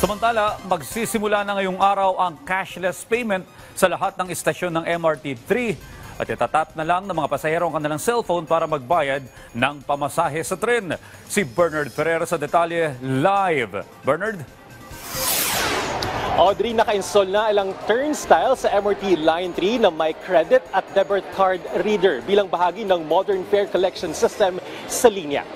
Samantala, magsisimula na ngayong araw ang cashless payment sa lahat ng istasyon ng MRT-3 at itatap na lang ng mga pasahero ang kanilang cellphone para magbayad ng pamasahe sa tren. Si Bernard Ferrer sa detalye live. Bernard? Audrey, naka-install na ilang turnstile sa MRT Line 3 na may credit at debit card reader bilang bahagi ng modern fare collection system sa linya.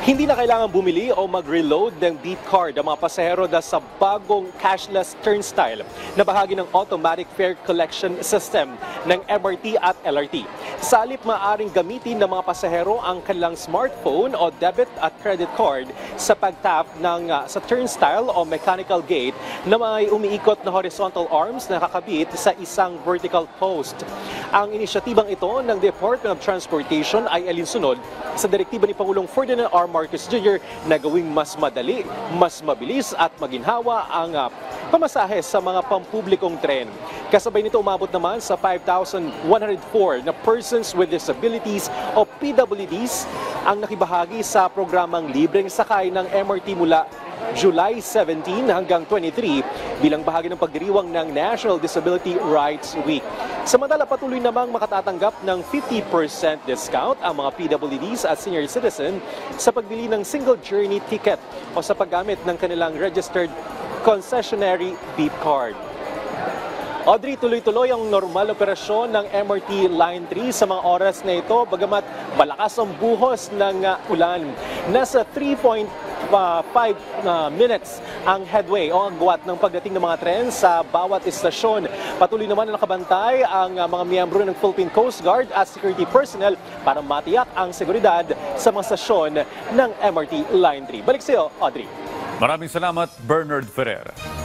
Hindi na kailangan bumili o mag-reload ng beep card ang mga pasahero dahil sa bagong cashless turnstile na bahagi ng automatic fare collection system ng MRT at LRT. Sa halip, maaaring gamitin ng mga pasahero ang kanilang smartphone o debit at credit card sa pag-tap sa turnstile o mechanical gate na may umiikot na horizontal arms na nakakabit sa isang vertical post. Ang inisyatibang ito ng Department of Transportation ay alinsunod sa direktiba ni Pangulong Ferdinand R. Marcos Jr. na gawing mas madali, mas mabilis at maginhawa ang pamasahe sa mga pampublikong tren. Kasabay nito umabot naman sa 5,104 na persons with disabilities o PWDs ang nakibahagi sa programang libreng sakay ng MRT mula July 17 hanggang 23 bilang bahagi ng pagdiriwang ng National Disability Rights Week. Samantala, patuloy namang makatatanggap ng 50% discount ang mga PWDs at senior citizen sa pagbili ng single journey ticket o sa paggamit ng kanilang registered concessionary beep card. Audrey, tuloy-tuloy ang normal operasyon ng MRT Line 3 sa mga oras na ito bagamat malakas ang buhos ng ulan. Nasa 3.5 minutes ang headway o ang guwat ng pagdating ng mga tren sa bawat istasyon. Patuloy naman na nakabantay ang mga miyembro ng Philippine Coast Guard at security personnel para matiyak ang seguridad sa mga stasyon ng MRT Line 3. Balik sa iyo, Audrey. Maraming salamat, Bernard Ferrer.